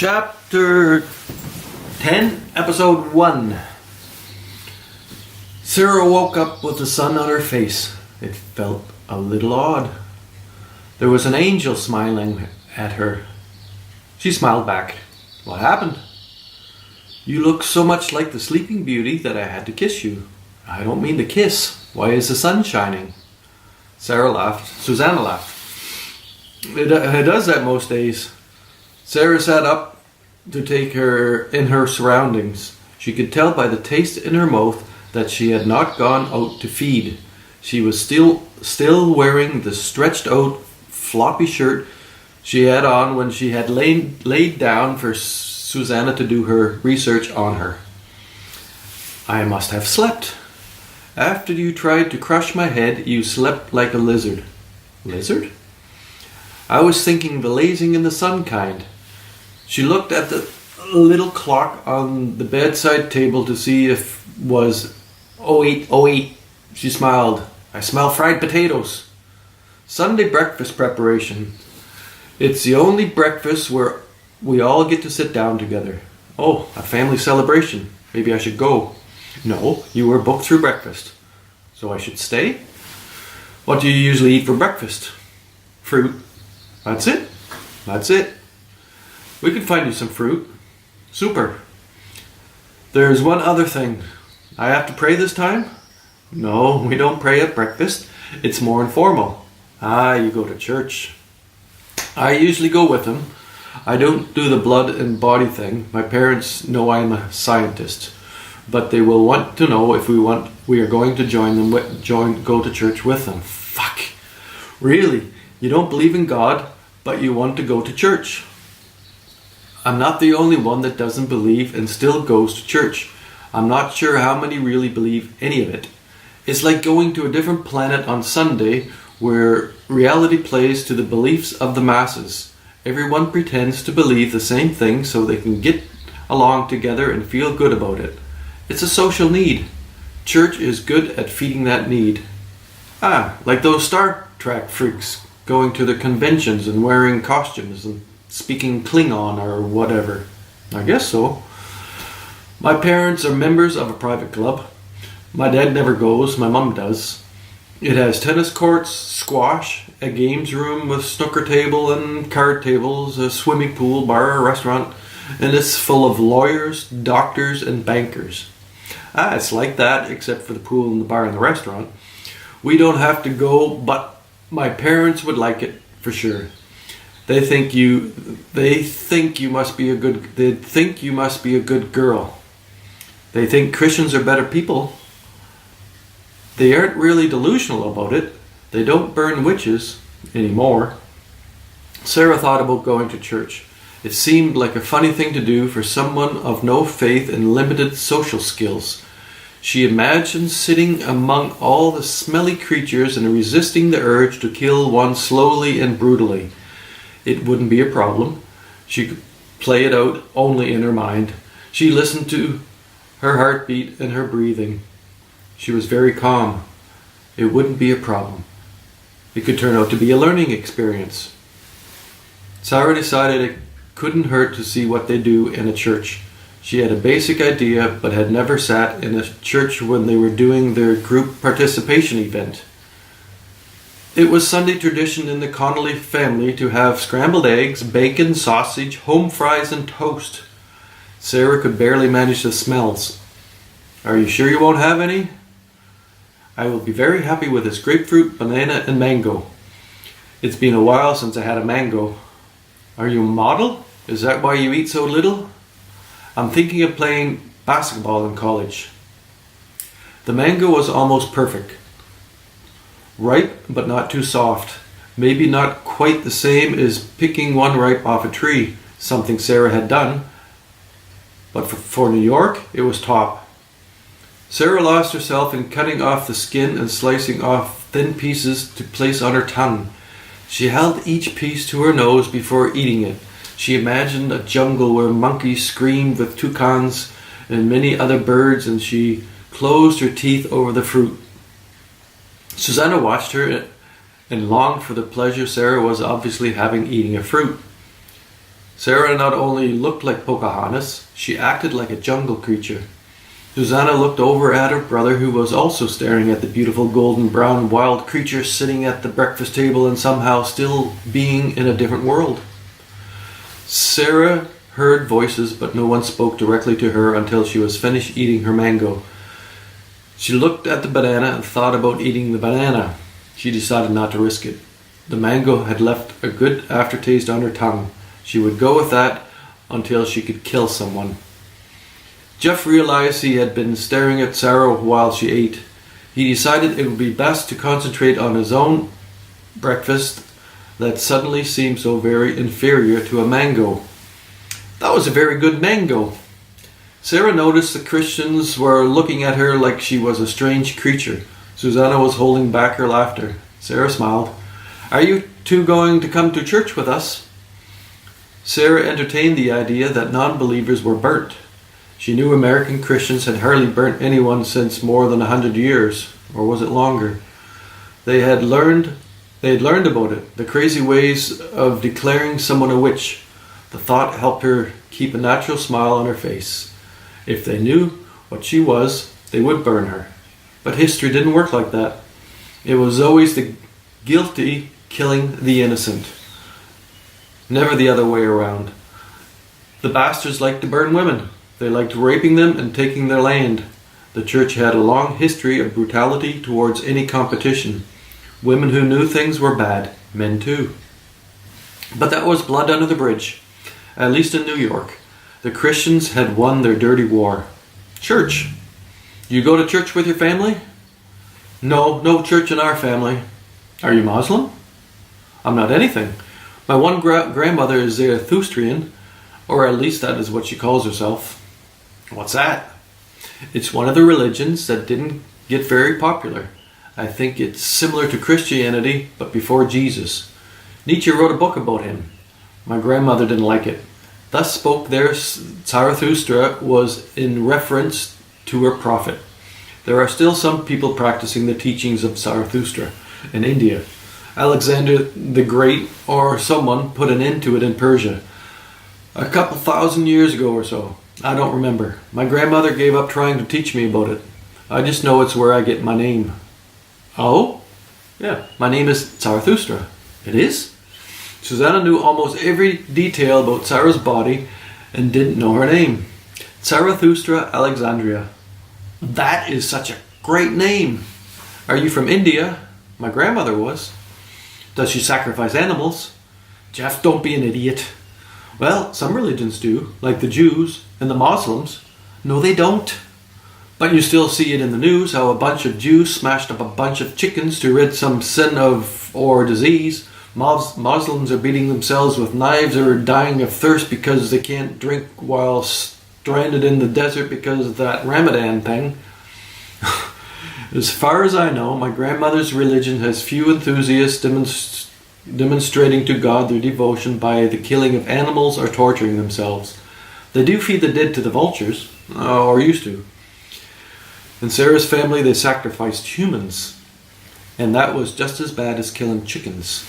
Chapter 10, Episode 1. Sarah woke up with the sun on her face. It felt a little odd. There was an angel smiling at her. She smiled back. What happened? You look so much like the Sleeping Beauty that I had to kiss you. I don't mean to kiss. Why is the sun shining? Sarah laughed. Suzanna laughed. It does that most days. Sarah sat up to take her in her surroundings. She could tell by the taste in her mouth that she had not gone out to feed. She was still wearing the stretched out floppy shirt she had on when she had laid down for Suzanna to do her research on her. I must have slept. After you tried to crush my head, you slept like a lizard. Lizard? I was thinking the lazing in the sun kind. She looked at the little clock on the bedside table to see if it was 08:08. She smiled. I smell fried potatoes. Sunday breakfast preparation. It's the only breakfast where we all get to sit down together. Oh, a family celebration. Maybe I should go. No, you were booked through breakfast. So I should stay? What do you usually eat for breakfast? Fruit. That's it? That's it. We could find you some fruit. Super. There's one other thing. I have to pray this time? No, we don't pray at breakfast. It's more informal. You go to church. I usually go with them. I don't do the blood and body thing. My parents know I'm a scientist. But they will want to know if we are going to go to church with them. Fuck. Really? You don't believe in God, but you want to go to church? I'm not the only one that doesn't believe and still goes to church. I'm not sure how many really believe any of it. It's like going to a different planet on Sunday where reality plays to the beliefs of the masses. Everyone pretends to believe the same thing so they can get along together and feel good about it. It's a social need. Church is good at feeding that need. Like those Star Trek freaks going to the conventions and wearing costumes and speaking Klingon or whatever. I guess so. My parents are members of a private club. My dad never goes, my mum does. It has tennis courts, squash, a games room with snooker table and card tables, a swimming pool, bar, a restaurant, and it's full of lawyers, doctors, and bankers. It's like that, except for the pool and the bar and the restaurant. We don't have to go, but my parents would like it, for sure. They think you must be a good girl. They think Christians are better people. They aren't really delusional about it. They don't burn witches anymore. Sarah thought about going to church. It seemed like a funny thing to do for someone of no faith and limited social skills. She imagined sitting among all the smelly creatures and resisting the urge to kill one slowly and brutally. It wouldn't be a problem. She could play it out only in her mind. She listened to her heartbeat and her breathing. She was very calm. It wouldn't be a problem. It could turn out to be a learning experience. Sarah decided it couldn't hurt to see what they do in a church. She had a basic idea, but had never sat in a church when they were doing their group participation event. It was Sunday tradition in the Connolly family to have scrambled eggs, bacon, sausage, home fries, and toast. Sarah could barely manage the smells. Are you sure you won't have any? I will be very happy with this grapefruit, banana, and mango. It's been a while since I had a mango. Are you a model? Is that why you eat so little? I'm thinking of playing basketball in college. The mango was almost perfect. Ripe, but not too soft. Maybe not quite the same as picking one ripe off a tree, something Sarah had done. But for New York, it was top. Sarah lost herself in cutting off the skin and slicing off thin pieces to place on her tongue. She held each piece to her nose before eating it. She imagined a jungle where monkeys screamed with toucans and many other birds, and she closed her teeth over the fruit. Suzanna watched her and longed for the pleasure Sarah was obviously having eating a fruit. Sarah not only looked like Pocahontas, she acted like a jungle creature. Suzanna looked over at her brother, who was also staring at the beautiful golden brown wild creature sitting at the breakfast table and somehow still being in a different world. Sarah heard voices, but no one spoke directly to her until she was finished eating her mango. She looked at the banana and thought about eating the banana. She decided not to risk it. The mango had left a good aftertaste on her tongue. She would go with that until she could kill someone. Jeff realized he had been staring at Sarah while she ate. He decided it would be best to concentrate on his own breakfast that suddenly seemed so very inferior to a mango. That was a very good mango. Sarah noticed the Christians were looking at her like she was a strange creature. Suzanna was holding back her laughter. Sarah smiled. "Are you two going to come to church with us?" Sarah entertained the idea that non-believers were burnt. She knew American Christians had hardly burnt anyone since more than 100 years, or was it longer? They had learned about it, the crazy ways of declaring someone a witch. The thought helped her keep a natural smile on her face. If they knew what she was, they would burn her. But history didn't work like that. It was always the guilty killing the innocent. Never the other way around. The bastards liked to burn women. They liked raping them and taking their land. The church had a long history of brutality towards any competition. Women who knew things were bad, men too. But that was blood under the bridge. At least in New York. The Christians had won their dirty war. Church. You go to church with your family? No church in our family. Are you Muslim? I'm not anything. My one grandmother is Zarathustrian, or at least that is what she calls herself. What's that? It's one of the religions that didn't get very popular. I think it's similar to Christianity, but before Jesus. Nietzsche wrote a book about him. My grandmother didn't like it. Thus spoke there Zarathustra was in reference to her prophet. There are still some people practicing the teachings of Zarathustra in India. Alexander the Great or someone put an end to it in Persia. A couple thousand years ago or so. I don't remember. My grandmother gave up trying to teach me about it. I just know it's where I get my name. Oh? Yeah, my name is Zarathustra. It is? Suzanna knew almost every detail about Sarah's body and didn't know her name. Zarathustra Alexandria. That is such a great name. Are you from India? My grandmother was. Does she sacrifice animals? Jeff, don't be an idiot. Well, some religions do, like the Jews and the Muslims. No, they don't. But you still see it in the news, how a bunch of Jews smashed up a bunch of chickens to rid some sin of or disease. Muslims are beating themselves with knives or dying of thirst because they can't drink while stranded in the desert because of that Ramadan thing. As far as I know, my grandmother's religion has few enthusiasts demonstrating to God their devotion by the killing of animals or torturing themselves. They do feed the dead to the vultures, or used to. In Sarah's family, they sacrificed humans, and that was just as bad as killing chickens.